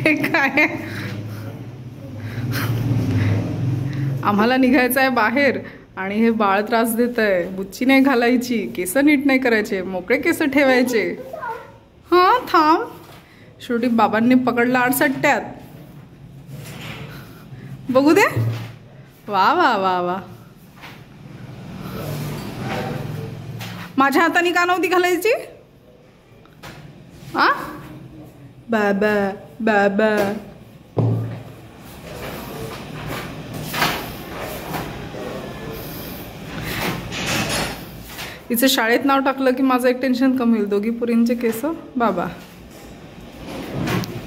हे काय आम्हाला निघायचं आहे बाहेर आणि हे बाळ त्रास देत आहे. बुच्ची नाही घालायची, केस नीट नाही करायचे, मोकळे केस ठेवायचे. हां थांब. शेवटी बाबांनी पकडला 68. बघू दे. वा वा वा वा. माझ्या हाताने का नव्हती घालायची? आ बाबा बाबा. हिचं शाळेत नाव टाकलं की माझं एक टेन्शन कमी होईल. दोघी पुरींचे केस बाबा,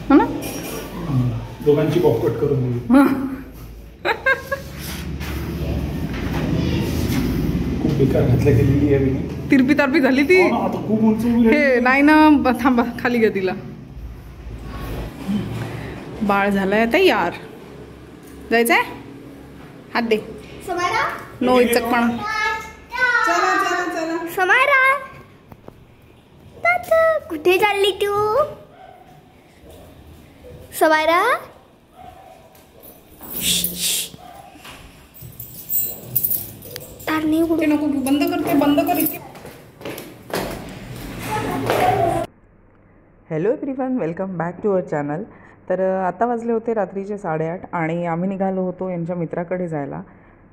हो ना? दोघांची पॉपकट करून खूप बेकार घातल्या गेलेली आहे. तिरपी तारपी झाली ती. खूप उंच हे नाही ना. थांबा, खाली घ्या तिला. बाळ झालंय आता यार. जायचंय? हात दे. नो इचकपणा. चला चला चला. समायरा कुठे चालली तू? समायरा ते नको, बंद करते, बंद कर. Hello everyone, welcome back to our channel. तर आता वाजले होते रात्रीचे 8:30 आणि आम्ही निघालो होतो यांच्या मित्राकडे जायला.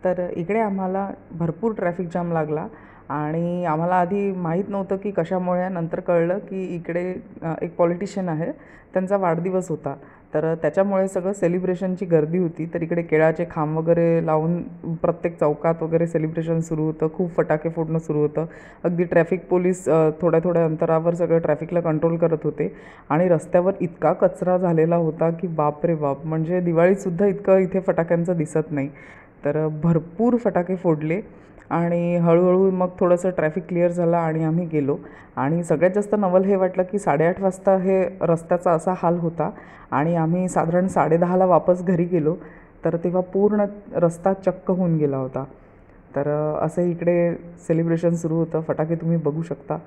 तर इकडे आम्हाला भरपूर ट्रॅफिक जाम लागला आणि आम्हाला आधी माहीत नव्हतं की कशामुळे. नंतर कळलं की इकडे एक पॉलिटिशियन आहे, त्यांचा वाढदिवस होता. तर त्याच्यामुळे सगळं सेलिब्रेशनची गर्दी होती. तर इकडे केळाचे खांब वगैरे लावून प्रत्येक चौकात वगैरे सेलिब्रेशन सुरू होतं. खूप फटाके फोडणं सुरू होतं. अगदी ट्रॅफिक पोलीस थोड्या थोड्या अंतरावर सगळं ट्रॅफिकला कंट्रोल करत होते. आणि रस्त्यावर इतका कचरा झालेला होता की बाप रे बाप. म्हणजे दिवाळीतसुद्धा इतकं इथे फटाक्यांचं दिसत नाही. तर भरपूर फटाके फोडले आणि हळूहळू मग थोडंसं ट्रॅफिक क्लिअर झालं आणि आम्ही गेलो. आणि सगळ्यात जास्त नवल हे वाटलं की 8:30 वाजता हे रस्त्याचा असा हाल होता आणि आम्ही साधारण 10:30ला वापस घरी गेलो. तर तेव्हा पूर्ण रस्ता चक्क होऊन गेला होता. तर असं इकडे सेलिब्रेशन सुरू होतं. फटाके तुम्ही बघू शकता,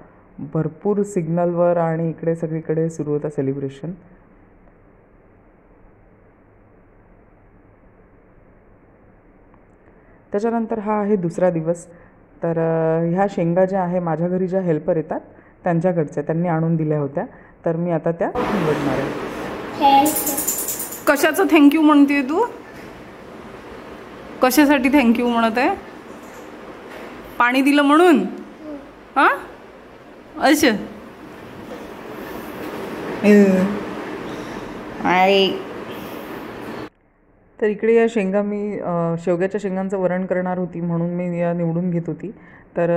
भरपूर सिग्नलवर आणि इकडे सगळीकडे सुरू होतं सेलिब्रेशन. त्याच्यानंतर हा आहे दुसरा दिवस. तर ह्या शेंगा ज्या आहे माझ्या घरी ज्या हेल्पर येतात त्यांच्याकडच्या, त्यांनी आणून दिल्या होत्या. तर मी आता त्या निवडणार आहे. कशाचं थँक्यू म्हणते तू? कशासाठी थँक्यू म्हणत आहे? पाणी दिलं म्हणून? हां अच्छा. तर इकडे या शेंगा मी शेवग्याच्या शेंगांचं वरण करणार होती म्हणून मी या निवडून घेत होती. तर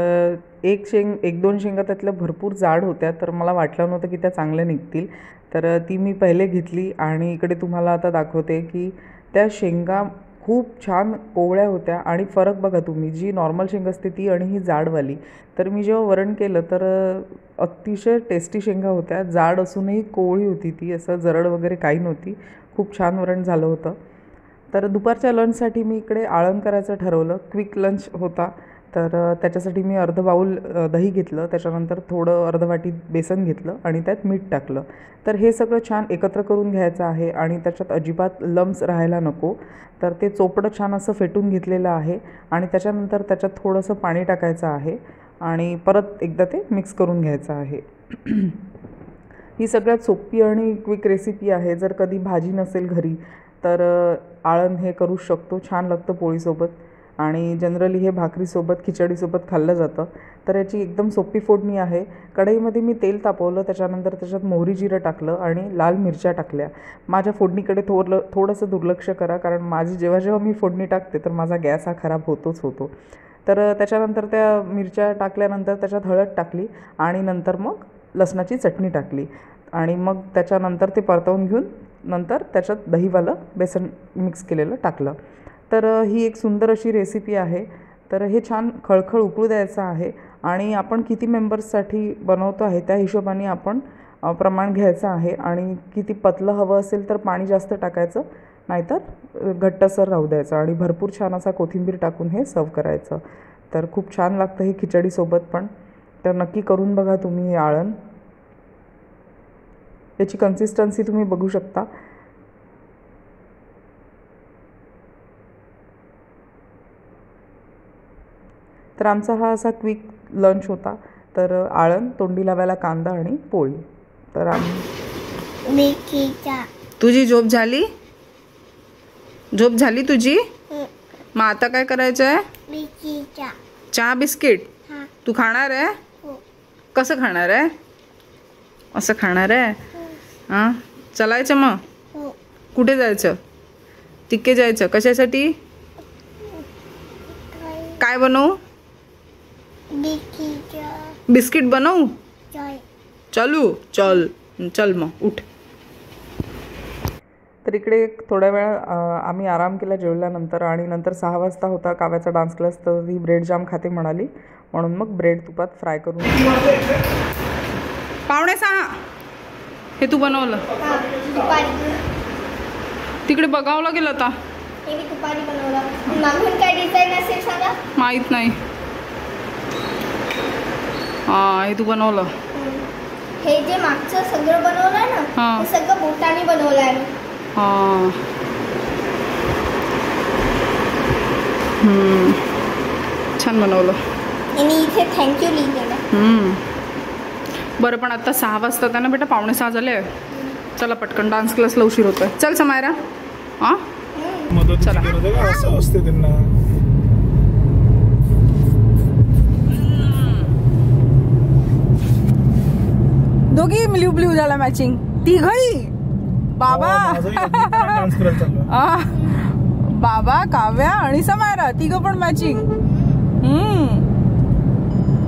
एक दोन शेंगा त्यातल्या भरपूर जाड होत्या. तर मला वाटलं नव्हतं की त्या चांगल्या निघतील. तर ती मी पहिले घेतली आणि इकडे तुम्हाला आता दाखवते की त्या शेंगा खूप छान कोवळ्या होत्या. आणि फरक बघा तुम्ही, जी नॉर्मल शेंग असते ती आणि ही जाडवाली. तर मी जेव्हा वरण केलं तर अतिशय टेस्टी शेंगा होत्या. जाड असूनही कोवळी होती ती, असं जरड वगैरे काही नव्हती. खूप छान वरण झालं होतं. तर दुपारच्या लंचसाठी मी इकडे आळण करायचं ठरवलं. क्विक लंच होता. तर त्याच्यासाठी मी अर्ध बाऊल दही घेतलं. त्याच्यानंतर थोडं अर्ध वाटी बेसन घेतलं आणि त्यात मीठ टाकलं. तर हे सगळं छान एकत्र करून घ्यायचं आहे आणि त्याच्यात अजिबात लम्स राहायला नको. तर ते चोपडं छान असं फेटून घेतलेलं आहे आणि त्याच्यानंतर त्याच्यात थोडंसं पाणी टाकायचं आहे आणि परत एकदा ते मिक्स करून घ्यायचं आहे. ही सगळ्यात सोपी आणि क्विक रेसिपी आहे. जर कधी भाजी नसेल घरी तर आळण हे करू शकतो. छान लागतं पोळीसोबत आणि जनरली हे भाकरीसोबत खिचडीसोबत खाल्लं जातं. तर याची एकदम सोपी फोडणी आहे. कढईमध्ये मी तेल तापवलं, त्याच्यानंतर त्याच्यात मोहरी जिरं टाकलं आणि लाल मिरच्या टाकल्या. माझ्या फोडणीकडे थोडंसं दुर्लक्ष करा, कारण जेव्हा मी फोडणी टाकते तर माझा गॅस हा खराब होतोच होतो. तर त्याच्यानंतर त्या मिरच्या टाकल्यानंतर त्याच्यात हळद टाकली आणि नंतर मग लसणाची चटणी टाकली आणि मग त्याच्यानंतर ते परतवून घेऊन नंतर त्याच्यात दहीवालं बेसन मिक्स केलेलं टाकलं. तर ही एक सुंदर अशी रेसिपी आहे. तर हे छान खळखळ उकळू द्यायचं आहे आणि आपण किती मेंबर्ससाठी बनवतो आहे त्या हिशोबाने आपण प्रमाण घ्यायचं आहे. आणि किती पतलं हवं असेल तर पाणी जास्त टाकायचं, नाहीतर घट्टसर राहू द्यायचं आणि भरपूर छान असा कोथिंबीर टाकून हे सर्व करायचं. तर खूप छान लागतं हे खिचडीसोबत पण. तर नक्की करून बघा तुम्ही हे आळण. याची कन्सिस्टन्सी तुम्ही बघू शकता. तर आमचा हा असा क्विक लंच होता. तर आळण, तोंडी लावायला कांदा आणि पोळी. तर आम्ही मिकीचा तुझी झोप झाली? झोप झाली तुझी? मग आता काय करायचं आहे? मिकीचा चहा बिस्किट हा तू खाणार आहे? हो कसं खाणार आहे? असं खाणार आहे? हां, चलायचं मग? हो कुठे जायचं? तिकडे जायचं. कशासाठी? काय बनवू? मिकीचा बिस्किट बनवू? जय चालू चल चल मग उठ. तर इकडे थोड्या वेळ आम्ही आराम केला जेवल्यानंतर. आणि नंतर 6 वाजता होता काव्याचा डान्स क्लास. तर ती ब्रेड जाम खाते म्हणाली, म्हणून मग ब्रेड तुपात फ्राय करून. 5:45 हे तू बनवलं? हा दुपारी तिकडे बघावं लागेल आता. हे मी दुपारी बनवलं. मागून काय डिझाईन असेल सांगा. माहीत नाही. हां, हे तू बनवलं. हे जे मागचं सगळं बनवलंय ना हा. हे सगळं बोटाने बनवलंय मी. हां, छान बनवलं. आणि इथे थँक्यू लिहिलेलं. बरं, पण आता 6 वाजता ना बेटा, 5:45 झाले. चला पटकन, डान्स क्लासला उशीर होतोय. चल समायरा. हां मदत चला. करत आहे का असं असते त्यांना. दोघी ब्ल्यू ब्ल्यू झाला मॅचिंग. तिघही बाबा डान्स करायला चालू. बाबा, काव्या आणि समायरा तिघं पण मॅचिंग.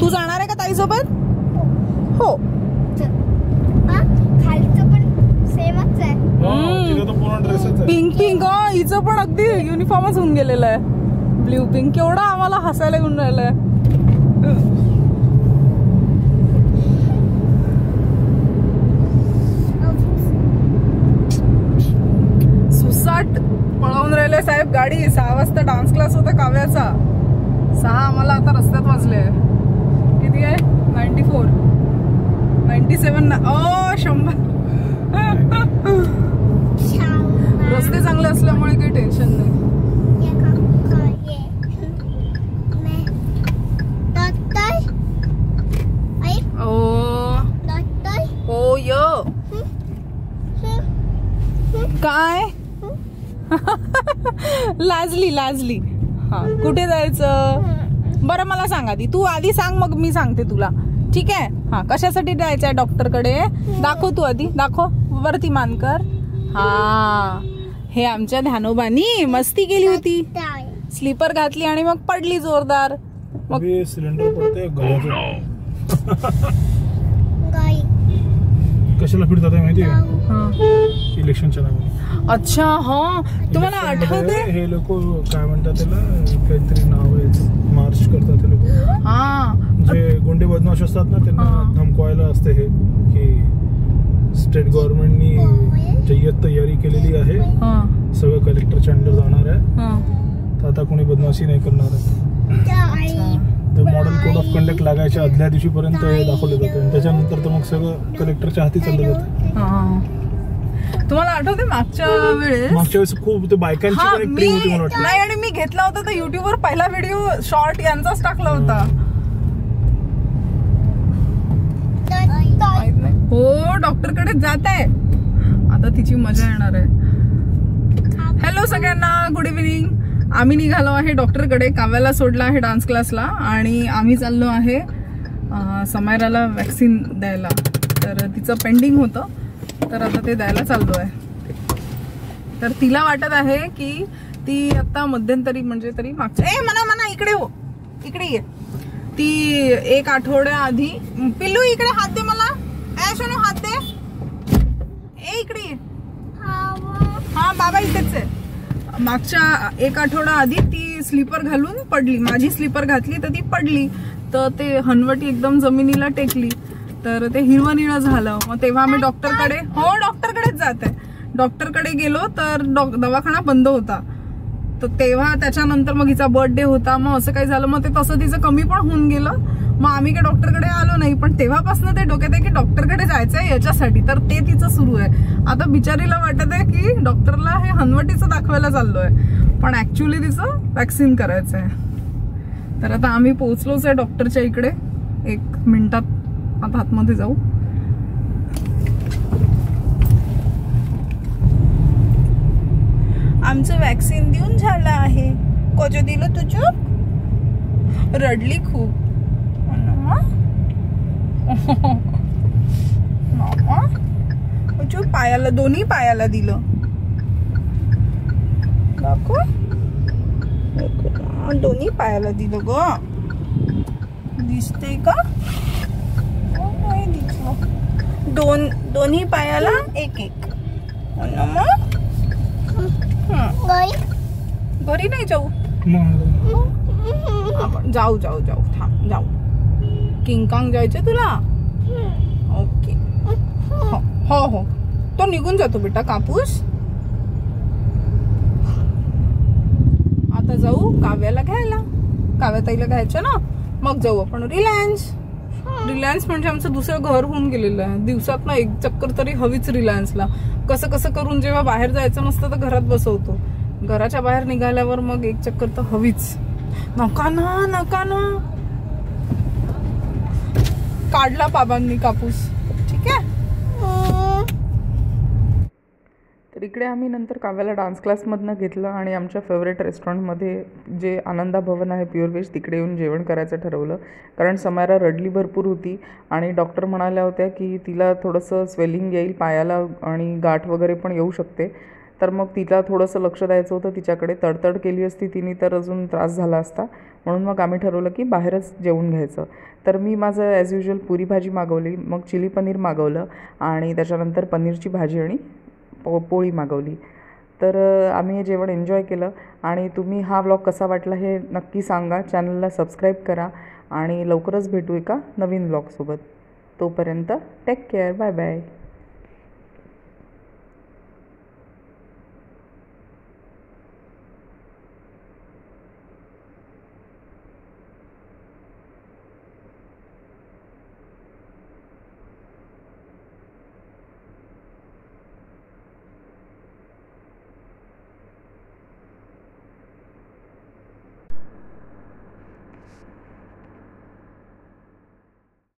तू जाणार आहे का ताईसोबत? हो. खालीचं पण सेमच आहे. तिथं तर पूर्ण ड्रेसच आहे. Pink pink. हिचं पण अगदी युनिफॉर्मच होऊन गेलेलं आहे. Blue pink. केवढा आम्हाला हसायला येऊन राहिलंय. सुसाट पळवून राहिले साहेब गाडी. 6 वाजता डान्स क्लास होता काव्याचा. 6 आम्हाला आता रस्त्यात वाजले. किती आहे? 94 97 100. रस्ते चांगले असल्यामुळे काही टेन्शन नाही. ओ य काय लाजली. हा, कुठे जायचं? बरं मला सांग आधी. तू आधी सांग, मग मी सांगते तुला. ठीक आहे? हा, कशासाठी जायचंय डॉक्टरकडे? दाखव तू आधी. दाखव. वरती मान कर. हा, हे आमच्या ध्यानोबानी मस्ती केली होती. स्लीपर घातली आणि मग पडली जोरदार. मग सिलेंडर पडते गळ्याचं. कशाला फिरतात माहिती आहे? इलेक्शनच्या नावाने. अच्छा, हा. तुम्हाला आठवते? हे लोक काय म्हणतात त्याला, काहीतरी नाव आहे, मार्च करतात ते लोक. हा, जे गुंडे बदमाश असतात ना, त्यांना धमकवायला असते हे की स्टेट गव्हर्नमेंटनी जय्यत तयारी केलेली आहे, सगळं कलेक्टरच्या अंडर जाणार आहे, तर आता कोणी बदमाशी नाही करणार आहे. मॉडल कोड ऑफ कंडक्ट लागायच्या आदल्या दिवशीपर्यंत दाखवले जाते आणि त्याच्यानंतर तर मग सगळं कलेक्टरच्या हाती चाललं जातं. तुम्हाला आठवते मागच्या वेळेस खूप ते बायकांची पण एक ट्रीम होती मला वाटतं. नाही, आणि मी घेतला होता तर युट्यूबवर पहिला व्हिडिओ शॉर्ट यांचाच टाकला होता. हो, डॉक्टरकडे जात आहे आता. तिची मजा येणार आहे. हॅलो सगळ्यांना, गुड इव्हिनिंग. आम्ही निघालो आहे डॉक्टरकडे. काव्याला सोडला आहे डान्स क्लासला आणि आम्ही चाललो आहे समायराला वॅक्सिन द्यायला. तर तिचं पेंडिंग होतं, तर आता ते द्यायला चाललो आहे. तर तिला वाटत आहे की ती आता मध्यंतरी, म्हणजे तरी मागच्या मना इकडे हो, इकडे ये. ती 1 आठवड्या आधी, पिल्लू इकडे हात दे मला. शोनू हात दे. इकडे ये. हा, बाबा इथेच आहे. मागच्या 1 आठवडा आधी ती स्लीपर घालून पडली. माझी स्लीपर घातली तर ती पडली, तर ते हनवटी एकदम जमिनीला टेकली, तर ते हिरवं निळं झालं. मग तेव्हा आम्ही डॉक्टरकडे, डॉक्टरकडेच जात आहे. डॉक्टरकडे गेलो तर दवाखाना बंद होता. तर तेव्हा त्याच्यानंतर मग हिचा बर्थडे होता, मग असं काही झालं, मग ते तसं तिचं कमी पण होऊन गेलं. मग आम्ही काही डॉक्टरकडे आलो नाही. पण तेव्हापासून ते डोक्यात आहे की डॉक्टरकडे जायचंय याच्यासाठी, तर ते तिचं सुरू आहे. आता बिचारीला वाटत आहे की डॉक्टरला हे हनवटीचं दाखवायला चाललोय, पण ऍक्च्युअली तिचं वॅक्सिन करायचंय. तर आता आम्ही पोहोचलोच आहे डॉक्टरच्या इकडे. 1 मिनिटात आता आतमध्ये जाऊ. आमचं वॅक्सिन देऊन झालं आहे. कोजो दिलं तुझं? रडली खूप. पायाला, दोन्ही पायाला दिलं. दोन्ही पायाला दिलं ग. दिसते का? नाही दिसलं. दोन्ही पायाला 1-1. घरी नाही जाऊ आपण. जाऊ थांब जाऊ. किंगकांग जायचं तुला? ओके. हो तो निघून जातो बेटा कापूस. आता जाऊ काव्याला घ्यायला. काव्याताईला घ्यायचं ना, मग जाऊ आपण रिलायन्स. रिलायन्स म्हणजे आमचं दुसरं घर होऊन गेलेलं आहे. दिवसात ना 1 चक्कर तरी हवीच रिलायन्सला. कसं करून जेव्हा बाहेर जायचं नसतं तर घरात बसवतो. घराच्या बाहेर निघाल्यावर मग 1 चक्कर तर हवीच. नका ना. काढला बाबांनी कापूस. ठीक आहे. तर इकडे आम्ही नंतर काव्याला डान्स क्लासमधनं घेतलं आणि आमच्या फेवरेट रेस्टॉरंटमध्ये जे आनंदा भवन आहे प्युअर व्हेज, तिकडे येऊन जेवण करायचं ठरवलं. कारण समायरा रडली भरपूर होती आणि डॉक्टर म्हणाल्या होत्या की तिला थोडंसं स्वेलिंग येईल पायाला आणि गाठ वगैरे पण येऊ शकते. तर मग तिला थोडंसं लक्ष द्यायचं होतं तिच्याकडे. तडतड केली असती तिने तर अजून त्रास झाला असता. म्हणून मग आम्ही ठरवलं की बाहेरच जेवून घ्यायचं. तर मी माझं ॲज युजल पुरी भाजी मागवली, मग चिली पनीर मागवलं आणि त्याच्यानंतर पनीरची भाजी आणि पोळी मागवली. तर आम्ही हे जेवण एन्जॉय केलं. आणि तुम्ही हा व्लॉग कसा वाटला हे नक्की सांगा. चॅनलला सबस्क्राईब करा आणि लवकरच भेटू एका नवीन व्लॉगसोबत. तोपर्यंत टेक केअर. Bye bye.